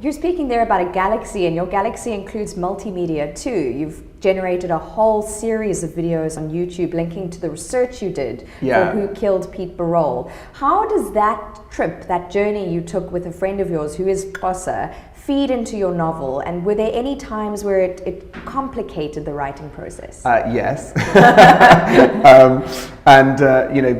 You're speaking there about a galaxy, and your galaxy includes multimedia too. You've generated a whole series of videos on YouTube linking to the research you did for Who Killed Pete Barole. How does that trip, that journey you took with a friend of yours who is Xhosa, feed into your novel? And were there any times where it complicated the writing process? Yes.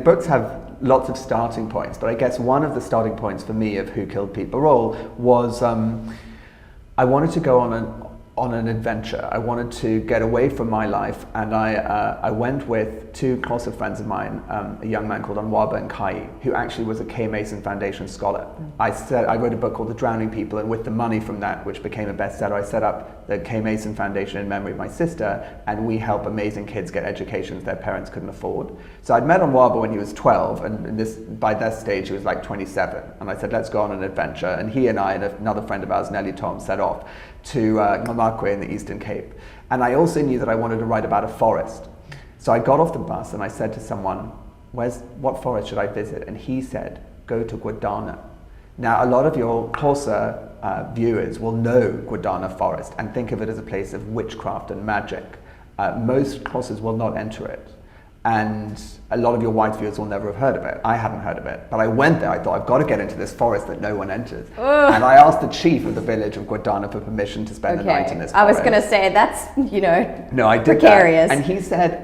Books have lots of starting points, but I guess one of the starting points for me of Who Killed Pete Barole was I wanted to go on an adventure. I wanted to get away from my life, and I went with two closer friends of mine, a young man called Onwaba and Kai, who actually was a K. Mason Foundation scholar. I wrote a book called The Drowning People, and with the money from that, which became a bestseller, I set up the K. Mason Foundation in memory of my sister, and we help amazing kids get educations their parents couldn't afford. So I'd met Onwaba when he was 12, and by that stage he was like 27, and I said, let's go on an adventure, and he and I and another friend of ours, Nellie Tom, set off to Ngamakwe in the Eastern Cape. And I also knew that I wanted to write about a forest. So I got off the bus and I said to someone, what forest should I visit? And he said, go to Gwadana. Now, a lot of your Xhosa viewers will know Gwadana Forest and think of it as a place of witchcraft and magic. Most Xhosas will not enter it. And a lot of your white viewers will never have heard of it. I hadn't heard of it. But I went there, I thought, I've got to get into this forest that no one enters. Ugh. And I asked the chief of the village of Gwadana for permission to spend the night in this forest. I was going to say, that's, no, I did precarious. That. And he said,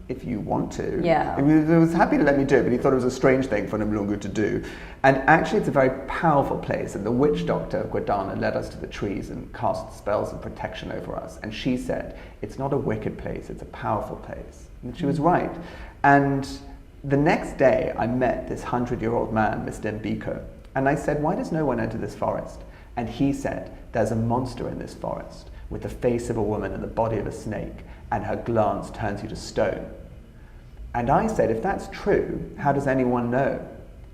if you want to. Yeah. He was happy to let me do it, but he thought it was a strange thing for an Mlungu to do. And actually, it's a very powerful place. And the witch doctor of Gwadana led us to the trees and cast spells of protection over us. And she said, it's not a wicked place, it's a powerful place. And she was right. And the next day, I met this 100-year-old man, Mr. Mbiko, and I said, why does no one enter this forest? And he said, there's a monster in this forest with the face of a woman and the body of a snake, and her glance turns you to stone. And I said, if that's true, how does anyone know?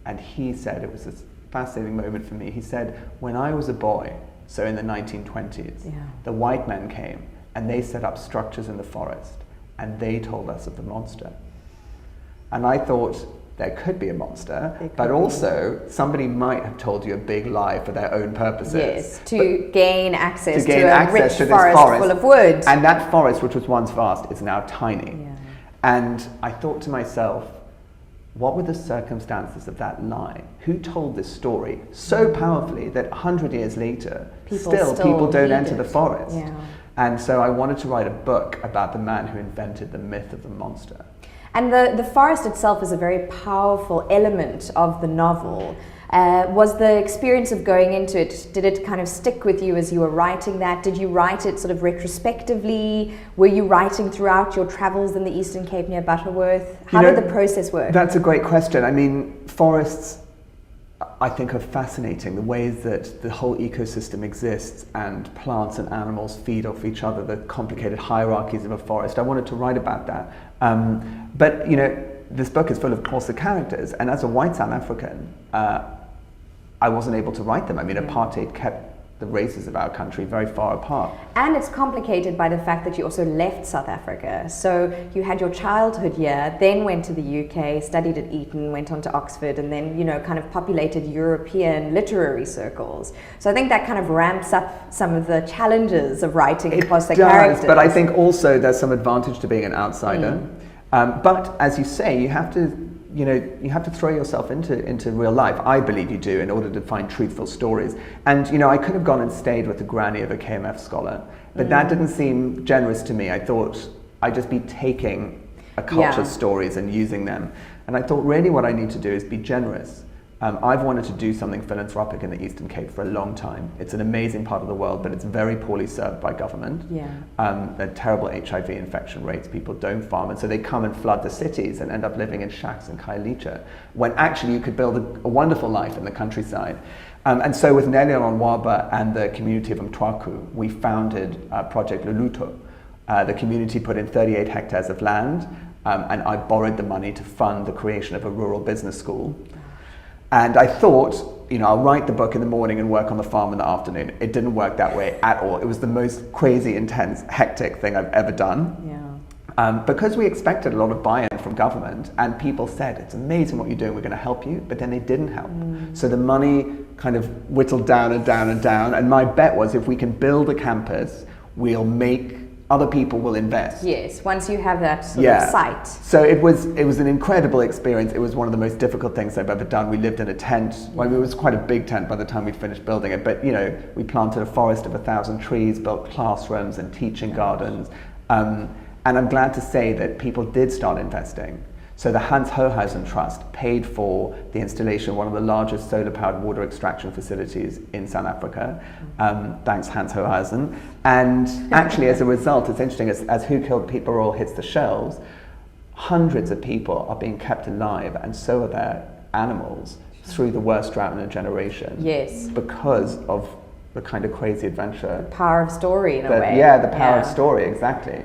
And he said, it was this fascinating moment for me, he said, when I was a boy, so in the 1920s, the white men came and they set up structures in the forest, and they told us of the monster. And I thought, there could be a monster, but also somebody might have told you a big lie for their own purposes. Yes, to gain access to a rich forest full of wood. And that forest, which was once vast, is now tiny. Yeah. And I thought to myself, what were the circumstances of that lie? Who told this story so powerfully that 100 years later, people don't enter the forest? Yeah. And so I wanted to write a book about the man who invented the myth of the monster. And the forest itself is a very powerful element of the novel. Was the experience of going into it, did it kind of stick with you as you were writing that? Did you write it sort of retrospectively? Were you writing throughout your travels in the Eastern Cape near Butterworth? How did the process work? That's a great question. I mean, forests, I think, are fascinating. The ways that the whole ecosystem exists and plants and animals feed off each other, the complicated hierarchies of a forest. I wanted to write about that. But this book is full of Xhosa characters, and as a white South African, I wasn't able to write them. I mean, apartheid kept the races of our country very far apart. And it's complicated by the fact that you also left South Africa. So you had your childhood here, then went to the UK, studied at Eton, went on to Oxford, and then, kind of populated European literary circles. So I think that kind of ramps up some of the challenges of writing Xhosa characters. But I think also there's some advantage to being an outsider. But as you say, you have to throw yourself into real life. I believe you do, in order to find truthful stories. And I could have gone and stayed with the granny of a KMF scholar, but that didn't seem generous to me. I thought I'd just be taking a culture's stories and using them. And I thought, really what I need to do is be generous. I've wanted to do something philanthropic in the Eastern Cape for a long time. It's an amazing part of the world, but it's very poorly served by government. There are terrible HIV infection rates, people don't farm, and so they come and flood the cities and end up living in shacks in Khayelitsha, when actually you could build a wonderful life in the countryside. And so with Nelly Onwaba and the community of Mtwaku, we founded Project Luluto. The community put in 38 hectares of land, and I borrowed the money to fund the creation of a rural business school. And I thought, I'll write the book in the morning and work on the farm in the afternoon. It didn't work that way at all. It was the most crazy, intense, hectic thing I've ever done. Because we expected a lot of buy-in from government, and people said, it's amazing what you're doing, we're going to help you, but then they didn't help. So the money kind of whittled down and down and down. And my bet was, if we can build a campus, we'll make other people will invest. Yes, once you have that sort of site. So it was an incredible experience. It was one of the most difficult things I've ever done. We lived in a tent. Well, it was quite a big tent by the time we'd finished building it. But we planted a forest of 1,000 trees, built classrooms and teaching gardens. And I'm glad to say that people did start investing. So the Hans Hohuysen Trust paid for the installation of one of the largest solar-powered water extraction facilities in South Africa, thanks Hans Hohuysen. And actually, as a result, it's interesting, as Who Killed Pete Burrell hits the shelves, hundreds of people are being kept alive, and so are their animals, through the worst drought in a generation. Yes. Because of the kind of crazy adventure. The power of story, in a way. Yeah, the power of story, exactly.